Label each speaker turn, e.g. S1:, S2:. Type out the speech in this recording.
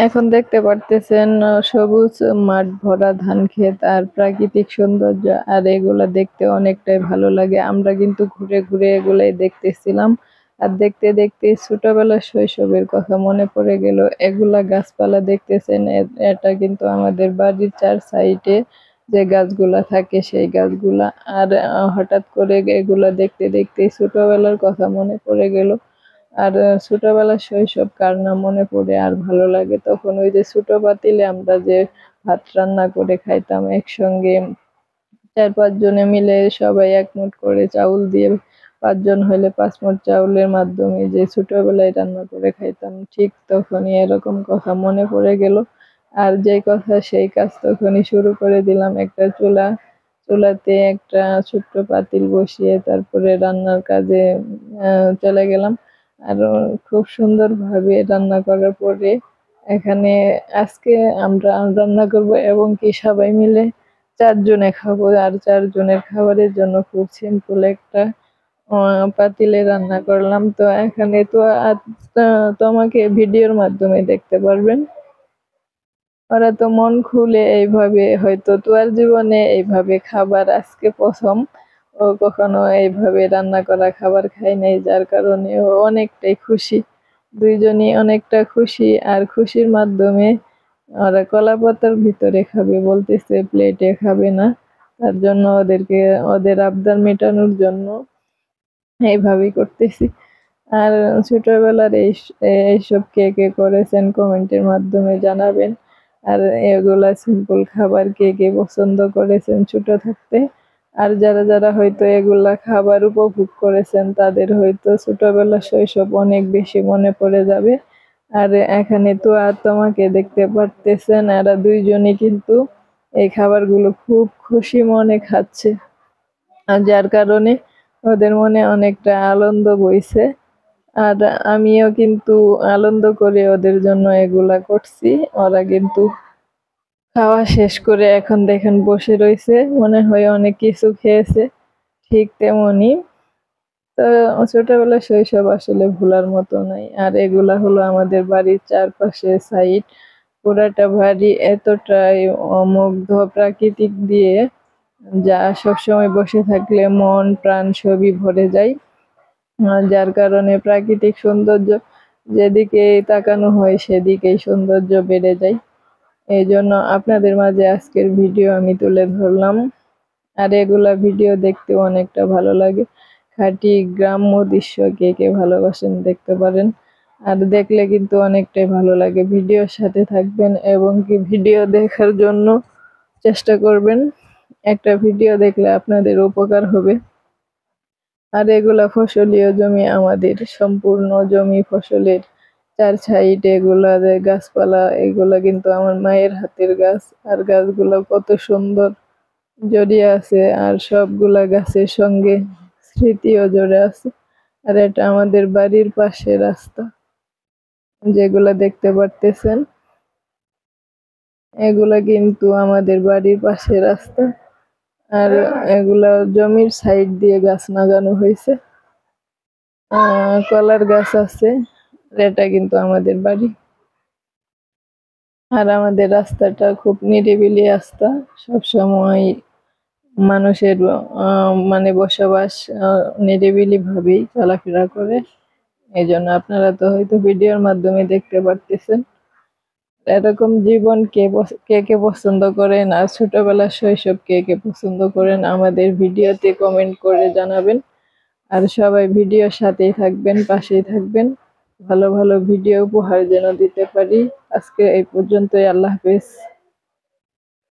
S1: এখন দেখতে পারতেছেন সবুজ মাঠ ভরা ধান ক্ষেত আর প্রাকৃতিক সৌন্দর্য, আর এগুলা দেখতে অনেকটাই ভালো লাগে। আমরা কিন্তু ঘুরে ঘুরে এগুলাই দেখতেছিলাম, আর দেখতে দেখতে ছোটবেলার শৈশবের কথা মনে পড়ে গেল। এগুলা গাছপালা দেখতেছেন, এটা কিন্তু আমাদের বাড়ির চার সাইডে যে গাছগুলা থাকে সেই গাছগুলা। আর হঠাৎ করে এগুলা দেখতে দেখতে ছোটবেলার কথা মনে পড়ে গেল। আর ছোটবেলার শৈশব কার না মনে পড়ে আর ভালো লাগে। তখন ওই যে ছোট পাতিলে আমরা যে ভাত রান্না করে খাইতাম একসঙ্গে, ৪-৫ জনে মিলে সবাই এক মুঠ করে চাউল দিয়ে, ৫ জন হলে ৫ মুঠ চাউলের মাধ্যমে যে ছোটবেলায় রান্না করে খাইতাম, ঠিক তখনই এরকম কথা মনে পড়ে গেল। আর যেই কথা সেই কাজ তখনই শুরু করে দিলাম। একটা চুলাতে একটা ছোট্ট পাতিল বসিয়ে তারপরে রান্নার কাজে চলে গেলাম। আরো খুব সুন্দরভাবে রান্না করার পরে এখানে আজকে আমরা রান্না করব এবং কি সবাই মিলে ৪ জনে খাবো। আর ৪ জনের খাবারের জন্য খুব সিম্পল একটা পাতিলে রান্না করলাম। তো এখানে তো তোমাকে ভিডিওর মাধ্যমে দেখতে পারবেন। ওরা তো মন খুলে এইভাবে, হয়তো তোর জীবনে এইভাবে খাবার আজকে প্রথম, ও কখনো এইভাবে রান্না করা খাবার খায় নাই, যার কারণে ও অনেকটাই খুশি। দুইজনই অনেকটা খুশি, আর খুশির মাধ্যমে ওরা কলাপাতার ভিতরে খাবে বলতেছে, প্লেটে খাবে না। তার জন্য ওদের আবদার মেটানোর জন্য এইভাবেই করতেছি। আর ছোটবেলার এইসব কে কে করেছেন কমেন্টের মাধ্যমে জানাবেন। আর এগুলা সিম্পল খাবার কে কে পছন্দ করেছেন ছোট থাকতে। আর যারা যারা হয়তো এগুলা খাবার উপভোগ করেছেন তাদের হয়তো ছোটবেলার শৈশব অনেক বেশি মনে পড়ে যাবে। আর এখানে তো আর তোমাকে দেখতে পারতেছেন, এরা দুইজনই কিন্তু এই খাবারগুলো খুব খুশি মনে খাচ্ছে, আর যার কারণে ওদের মনে অনেকটা আনন্দ বইছে। আর আমিও কিন্তু আনন্দ করে ওদের জন্য এগুলা করছি। ওরা কিন্তু খাওয়া শেষ করে এখন দেখেন বসে রয়েছে, মনে হয় অনেক কিছু খেয়েছে। ঠিক তেমনি তো ছোটবেলার শৈশব আসলে ভোলার মতো নাই। আর এগুলা হলো আমাদের বাড়ির চারপাশে সাইড, পুরাটা বাড়ি এতটাই মুগ্ধ প্রাকৃতিক দিয়ে, যা সবসময় বসে থাকলে মন প্রাণ সবই ভরে যায়। যার কারণে প্রাকৃতিক সৌন্দর্য যেদিকে তাকানো হয় সেদিকেই সৌন্দর্য বেড়ে যায়। এই জন্য আপনাদের মাঝে আজকের ভিডিও আমি তুলে ধরলাম। আর এগুলা ভিডিও দেখতে অনেকটা ভালো লাগে। খাঁটি গ্রাম্য দৃশ্য কে কে ভালোবাসেন দেখতে পারেন। আর দেখলে কিন্তু অনেকটাই ভালো লাগে। ভিডিওর সাথে থাকবেন এবং কি ভিডিও দেখার জন্য চেষ্টা করবেন। একটা ভিডিও দেখলে আপনাদের উপকার হবে। আর এগুলা ফসলীয় জমি, আমাদের সম্পূর্ণ জমি ফসলের চার সাইড এগুলা গাছপালা, এগুলা কিন্তু আমার মায়ের হাতের গাছ। আর গাছগুলো কত সুন্দর জড়িয়ে আছে, আর সবগুলা গাছের সঙ্গে স্মৃতিও জড়ে আছে। আর এটা আমাদের বাড়ির পাশে রাস্তা, যেগুলা দেখতে পারতেছেন এগুলা কিন্তু আমাদের বাড়ির পাশে রাস্তা। আর এগুলা জমির সাইড দিয়ে গাছ লাগানো হয়েছে, কলার গাছ আছে। এটা কিন্তু আমাদের বাড়ি। আর আমাদের রাস্তাটা খুব নিরিবিলি রাস্তা, সবসময় মানুষের মানে বসবাস নিরিবিলি ভাবেই চলাফেরা করে। এই জন্য আপনারা তো হয়তো ভিডিওর মাধ্যমে দেখতে পারতেছেন। এরকম জীবন কে কে পছন্দ করেন, আর ছোটবেলার শৈশব কে কে পছন্দ করেন আমাদের ভিডিওতে কমেন্ট করে জানাবেন। আর সবাই ভিডিওর সাথেই থাকবেন, পাশেই থাকবেন। ভালো ভালো ভিডিও উপহার যেন দিতে পারি। আজকে এই পর্যন্তই। আল্লাহ হাফেজ।